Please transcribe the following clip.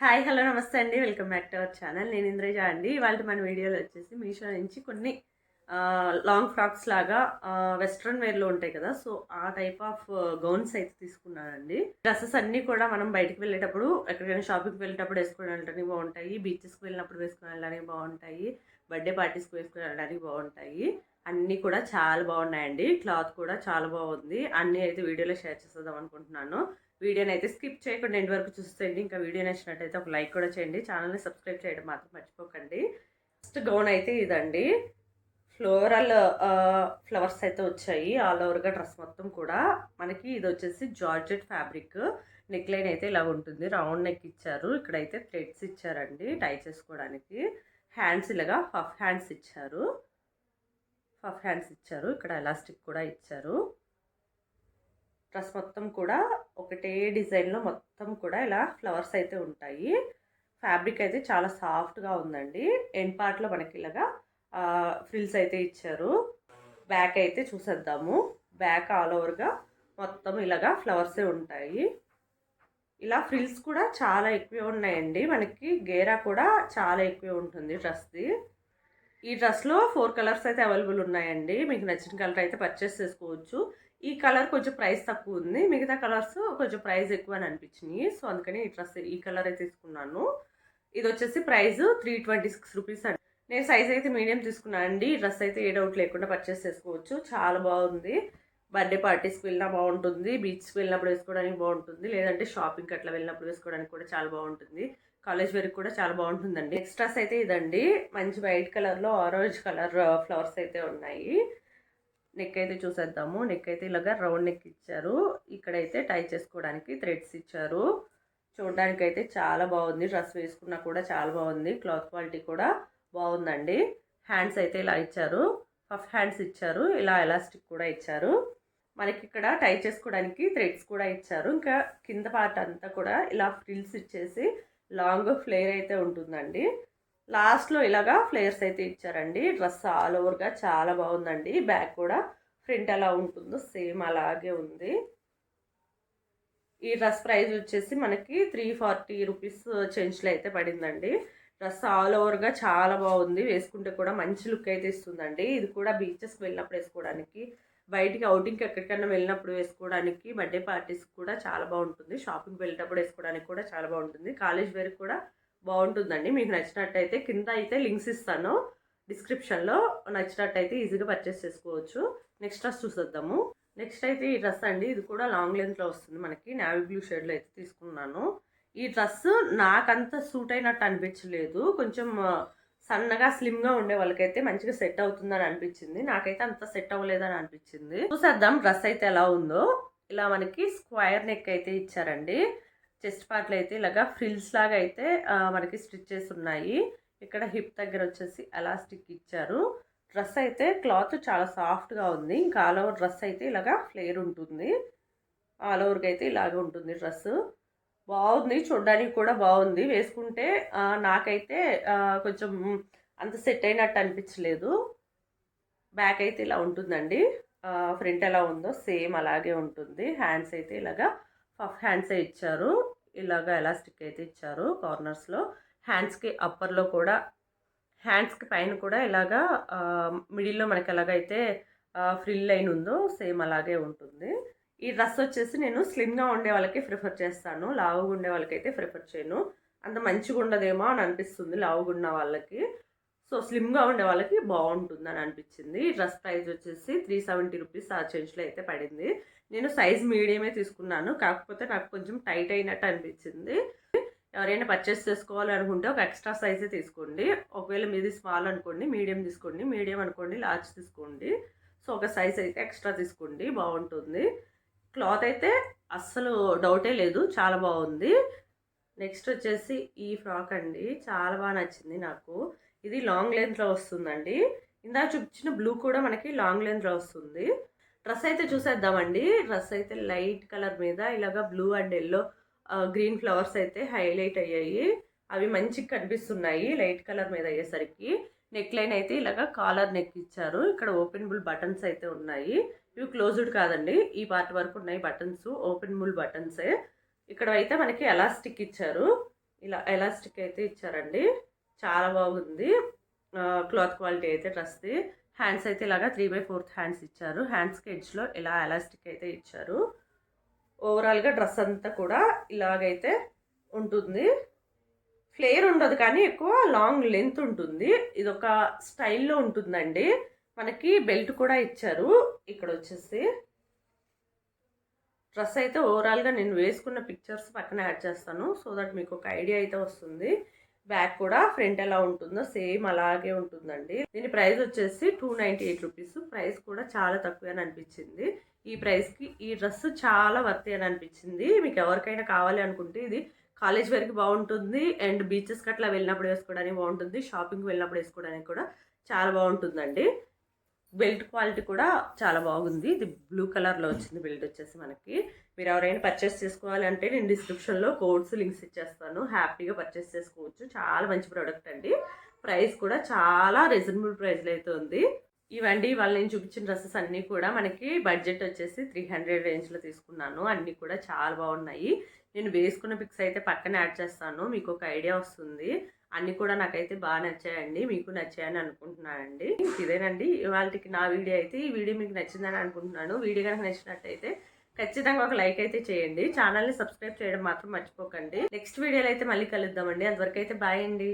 Hi hello నమస్తే అండి. Welcome back to our channel. నేను ఇంద్రజ అండి. ఇవాళ మన వీడియోలో వచ్చేసి మీషో నుంచి కొన్ని లాంగ్ ఫ్రాక్స్ లాగా వెస్ట్రన్ వేర్లో ఉంటాయి కదా, సో ఆ టైప్ ఆఫ్ గౌన్స్ అయితే తీసుకున్నానండి. డ్రెస్సెస్ అన్నీ కూడా మనం బయటకు వెళ్ళేటప్పుడు, ఎక్కడికైనా షాపింగ్కి వెళ్ళేటప్పుడు వేసుకుని వెళ్ళడానికి బాగుంటాయి, బీచెస్కి వెళ్ళినప్పుడు వేసుకుని వెళ్ళడానికి బాగుంటాయి, బర్త్డే పార్టీస్కి వేసుకుని వెళ్ళడానికి బాగుంటాయి. అన్నీ కూడా చాలా బాగున్నాయండి. క్లాత్ కూడా చాలా బాగుంది. అన్నీ అయితే వీడియోలో షేర్ చేసేద్దాం అనుకుంటున్నాను. వీడియోని అయితే స్కిప్ చేయకుండా ఎండ్ వరకు చూసేయండి. ఇంకా వీడియో నచ్చినట్టయితే ఒక లైక్ కూడా చేయండి. ఛానల్ని సబ్స్క్రైబ్ చేయడం మాత్రం మర్చిపోకండి. ఫస్ట్ గౌన్ అయితే ఇదండి. ఫ్లోరల్ ఫ్లవర్స్ అయితే వచ్చాయి ఆల్ ఓవర్గా డ్రెస్ మొత్తం కూడా. మనకి ఇది వచ్చేసి జార్జెట్ ఫ్యాబ్రిక్. నెక్ లైన్ అయితే ఇలా ఉంటుంది, రౌండ్ నెక్ ఇచ్చారు. ఇక్కడైతే థ్రెడ్స్ ఇచ్చారండి టై చేసుకోవడానికి. హ్యాండ్స్ ఇలాగా పఫ్ హ్యాండ్స్ ఇచ్చారు. ఇక్కడ ఎలాస్టిక్ కూడా ఇచ్చారు. డ్రెస్ మొత్తం కూడా ఒకటే డిజైన్లో మొత్తం కూడా ఇలా ఫ్లవర్స్ అయితే ఉంటాయి. ఫ్యాబ్రిక్ అయితే చాలా సాఫ్ట్గా ఉందండి. ఎండ్ పార్ట్లో మనకి ఇలాగా ఫ్రిల్స్ అయితే ఇచ్చారు. బ్యాక్ అయితే చూసేద్దాము. బ్యాక్ ఆల్ ఓవర్గా మొత్తం ఇలాగా ఫ్లవర్సే ఉంటాయి. ఇలా ఫ్రిల్స్ కూడా చాలా ఎక్కువ ఉన్నాయండి. మనకి గేరా కూడా చాలా ఎక్కువ ఉంటుంది డ్రెస్ది. ఈ డ్రెస్లో 4 కలర్స్ అయితే అవైలబుల్ ఉన్నాయండి. మీకు నచ్చిన కలర్ అయితే పర్చేస్ చేసుకోవచ్చు. ఈ కలర్ కొంచెం ప్రైస్ తక్కువ ఉంది, మిగతా కలర్స్ కొంచెం ప్రైస్ ఎక్కువ అని అనిపించినాయి. సో అందుకని ఈ కలర్ అయితే తీసుకున్నాను. ఇది వచ్చేసి ప్రైస్ 326 రూపీస్ అండి. నేను సైజ్ అయితే మీడియం తీసుకున్నాను అండి. ఈ డ్రెస్ అయితే ఏ డౌట్ లేకుండా పర్చేస్ చేసుకోవచ్చు. చాలా బాగుంది. బర్త్డే పార్టీస్కి వెళ్ళినా బాగుంటుంది, బీచ్కి వెళ్ళినప్పుడు వేసుకోవడానికి బాగుంటుంది, లేదంటే షాపింగ్కి అట్లా వెళ్ళినప్పుడు వేసుకోవడానికి కూడా చాలా బాగుంటుంది. కాలేజ్ వేర్కి కూడా చాలా బాగుంటుందండి. నెక్స్ట్ డ్రెస్ అయితే ఇదండి. మంచి వైట్ కలర్లో ఆరెంజ్ కలర్ ఫ్లవర్స్ అయితే ఉన్నాయి. నెక్ అయితే చూసేద్దాము. నెక్ అయితే ఇలాగా రౌండ్ నెక్ ఇచ్చారు. ఇక్కడైతే టై చేసుకోవడానికి థ్రెడ్స్ ఇచ్చారు. చూడడానికి అయితే చాలా బాగుంది. డ్రెస్ వేసుకున్నా కూడా చాలా బాగుంది. క్లాత్ క్వాలిటీ కూడా బాగుందండి. హ్యాండ్స్ అయితే ఇలా ఇచ్చారు, పఫ్ హ్యాండ్స్ ఇచ్చారు. ఇలా ఎలాస్టిక్ కూడా ఇచ్చారు. మనకి ఇక్కడ టై చేసుకోవడానికి థ్రెడ్స్ కూడా ఇచ్చారు. ఇంకా కింద పార్ట్ అంతా కూడా ఇలా ఫ్రిల్స్ ఇచ్చేసి లాంగ్ ఫ్లేర్ అయితే ఉంటుందండి. లాస్ట్లో ఇలాగా ఫ్లేయర్స్ అయితే ఇచ్చారండి. డ్రెస్ ఆల్ ఓవర్గా చాలా బాగుందండి. బ్యాక్ కూడా ఫ్రంట్ ఎలా ఉంటుందో సేమ్ అలాగే ఉంది. ఈ డ్రెస్ ప్రైస్ వచ్చేసి మనకి 340 రూపీస్ చేంజ్లో అయితే పడిందండి. డ్రెస్ ఆల్ ఓవర్గా చాలా బాగుంది. వేసుకుంటే కూడా మంచి లుక్ అయితే ఇస్తుందండి. ఇది కూడా బీచెస్కి వెళ్ళినప్పుడు వేసుకోవడానికి, బయటికి అవుటింగ్కి ఎక్కడికైనా వెళ్ళినప్పుడు వేసుకోవడానికి, బర్త్డే పార్టీస్కి కూడా చాలా బాగుంటుంది, షాపింగ్కి వెళ్ళేటప్పుడు వేసుకోవడానికి కూడా చాలా బాగుంటుంది, కాలేజ్ వేర్కి కూడా బాగుంటుందండి. మీకు నచ్చినట్టయితే కింద అయితే లింక్స్ ఇస్తాను డిస్క్రిప్షన్లో. నచ్చినట్టయితే ఈజీగా పర్చేస్ చేసుకోవచ్చు. నెక్స్ట్ డ్రెస్ చూసేద్దాము. నెక్స్ట్ అయితే ఈ డ్రెస్ అండి. ఇది కూడా లాంగ్ లెంత్లో వస్తుంది మనకి. నావీ బ్లూ షేడ్లో అయితే తీసుకున్నాను. ఈ డ్రెస్ నాకంత సూట్ అయినట్టు అనిపించలేదు. కొంచెం సన్నగా స్లిమ్గా ఉండే వాళ్ళకైతే మంచిగా సెట్ అవుతుందని అనిపించింది. నాకైతే అంత సెట్ అవ్వలేదని అనిపించింది. చూసేద్దాం డ్రెస్ అయితే ఎలా ఉందో. ఇలా మనకి స్క్వేర్ నెక్ అయితే ఇచ్చారండి. చెస్ట్ పార్ట్లో అయితే ఇలాగా ఫ్రిల్స్ లాగా అయితే మనకి స్టిచ్ చేసి ఉన్నాయి. ఇక్కడ హిప్ దగ్గర వచ్చేసి ఎలాస్టిక్ ఇచ్చారు. డ్రెస్ అయితే క్లాత్ చాలా సాఫ్ట్గా ఉంది. ఇంకా ఆల్ ఓవర్ డ్రెస్ అయితే ఇలాగా ఫ్లేర్ ఉంటుంది. ఆల్ ఓవర్కి అయితే ఇలాగే ఉంటుంది డ్రెస్. బాగుంది, చూడడానికి కూడా బాగుంది. వేసుకుంటే నాకైతే కొంచెం అంత సెట్ అయినట్టు అనిపించలేదు. బ్యాక్ అయితే ఇలా ఉంటుందండి. ఫ్రంట్ ఎలా ఉందో సేమ్ అలాగే ఉంటుంది. హ్యాండ్స్ అయితే ఇలాగా పఫ్ హ్యాండ్సే ఇచ్చారు. ఇలాగా ఎలాస్టిక్ అయితే ఇచ్చారు కార్నర్స్లో. హ్యాండ్స్కి అప్పర్లో కూడా, హ్యాండ్స్కి పైన కూడా ఇలాగా మిడిల్లో మనకి ఎలాగైతే ఫ్రిల్ లైన్ ఉందో సేమ్ అలాగే ఉంటుంది. ఈ డ్రెస్ వచ్చేసి నేను స్లిమ్గా ఉండే వాళ్ళకి ప్రిఫర్ చేస్తాను, లావుగా ఉండే వాళ్ళకైతే ప్రిఫర్ చేయను. అంత మంచిగా ఉండదేమో అని అనిపిస్తుంది లావుగా ఉన్న వాళ్ళకి. సో స్లిమ్గా ఉండే వాళ్ళకి బాగుంటుంది అని అనిపించింది. ఈ డ్రెస్ ప్రైస్ వచ్చేసి 370 రూపీస్ ఆ చేంజ్లో అయితే పడింది. నేను సైజ్ మీడియమే తీసుకున్నాను, కాకపోతే నాకు కొంచెం టైట్ అయినట్టు అనిపించింది. ఎవరైనా పర్చేస్ చేసుకోవాలి అనుకుంటే ఒక ఎక్స్ట్రా సైజే తీసుకోండి. ఒకవేళ మీది స్మాల్ అనుకోండి, మీడియం తీసుకోండి, మీడియం అనుకోండి లార్జ్ తీసుకోండి. సో ఒక సైజ్ అయితే ఎక్స్ట్రా తీసుకోండి, బాగుంటుంది. క్లాత్ అయితే అస్సలు డౌటే లేదు, చాలా బాగుంది. నెక్స్ట్ వచ్చేసి ఈ ఫ్రాక్ అండి. చాలా బాగా నచ్చింది నాకు. ఇది లాంగ్ లెంత్లో వస్తుందండి. ఇందాక చూపించిన బ్లూ కూడా మనకి లాంగ్ లెంత్లో వస్తుంది. డ్రెస్ అయితే చూసేద్దామండి. డ్రెస్ అయితే లైట్ కలర్ మీద ఇలాగా blue and yellow green flowers అయితే హైలైట్ అయ్యాయి. అవి మంచిగా కనిపిస్తున్నాయి లైట్ కలర్ మీద అయ్యేసరికి. నెక్ లైన్ అయితే ఇలాగా కాలర్ నెక్ ఇచ్చారు. ఇక్కడ ఓపెనబుల్ బటన్స్ అయితే ఉన్నాయి. ఇవి క్లోజ్డ్ కాదండి, ఈ పార్ట్ వరకు ఉన్నాయి బటన్స్, ఓపెనబుల్ బటన్సే. ఇక్కడ అయితే మనకి ఎలాస్టిక్ ఇచ్చారు. ఇలా ఎలాస్టిక్ అయితే ఇచ్చారండి, చాలా బాగుంది. క్లాత్ క్వాలిటీ అయితే డ్రెస్ది. హ్యాండ్స్ అయితే ఇలాగా 3/4 హ్యాండ్స్ ఇచ్చారు. హ్యాండ్స్కి ఎడ్జ్లో ఇలా ఎలాస్టిక్ అయితే ఇచ్చారు. ఓవరాల్గా డ్రెస్ అంతా కూడా ఇలాగైతే ఉంటుంది. ఫ్లేర్ ఉండదు కానీ ఎక్కువ లాంగ్ లెంత్ ఉంటుంది. ఇది ఒక స్టైల్లో ఉంటుందండి. మనకి బెల్ట్ కూడా ఇచ్చారు. ఇక్కడ వచ్చేసి డ్రెస్ అయితే ఓవరాల్గా నేను వేసుకున్న పిక్చర్స్ పక్కన యాడ్ చేస్తాను, సో దట్ మీకు ఒక ఐడియా అయితే వస్తుంది. బ్యాక్ కూడా ఫ్రంట్ ఎలా ఉంటుందో సేమ్ అలాగే ఉంటుందండి. దీని ప్రైస్ వచ్చేసి 298 రూపీస్. ప్రైస్ కూడా చాలా తక్కువ అని అనిపించింది. ఈ ప్రైస్కి ఈ డ్రెస్ చాలా వర్తీ అని అనిపించింది. మీకు ఎవరికైనా కావాలి అనుకుంటే ఇది కాలేజ్ వరకు బాగుంటుంది, అండ్ బీచెస్కి అట్లా వెళ్ళినప్పుడు వేసుకోవడానికి బాగుంటుంది, షాపింగ్కి వెళ్ళినప్పుడు వేసుకోవడానికి కూడా చాలా బాగుంటుందండి. బెల్ట్ క్వాలిటీ కూడా చాలా బాగుంది. ఇది బ్లూ కలర్లో వచ్చింది బెల్ట్ వచ్చేసి మనకి. మీరు ఎవరైనా పర్చేస్ చేసుకోవాలి అంటే నేను డిస్క్రిప్షన్లో కోడ్స్ లింక్స్ ఇచ్చేస్తాను, హ్యాపీగా పర్చేస్ చేసుకోవచ్చు. చాలా మంచి ప్రోడక్ట్ అండి. ప్రైస్ కూడా చాలా రీజనబుల్ ప్రైస్లో అయితే ఉంది. ఇవండి వాళ్ళు నేను చూపించిన డ్రెస్సెస్ అన్నీ కూడా మనకి బడ్జెట్ వచ్చేసి 300 రేంజ్లో తీసుకున్నాను. అన్నీ కూడా చాలా బాగున్నాయి. నేను వేసుకున్న పిక్స్ అయితే పక్కన యాడ్ చేస్తాను, మీకు ఒక ఐడియా వస్తుంది. అన్నీ కూడా నాకైతే బాగా నచ్చాయండి, మీకు నచ్చాయని అనుకుంటున్నానండి. ఇదేనండి ఇవాళకి నా వీడియో అయితే. ఈ వీడియో మీకు నచ్చిందని అనుకుంటున్నాను. వీడియో కనుక నచ్చినట్టయితే ఖచ్చితంగా ఒక లైక్ అయితే చేయండి. ఛానల్ని సబ్స్క్రైబ్ చేయడం మాత్రం మర్చిపోకండి. నెక్స్ట్ వీడియోలో అయితే మళ్ళీ కలుద్దామండి. అంతవరకు అయితే బాయ్ అండి.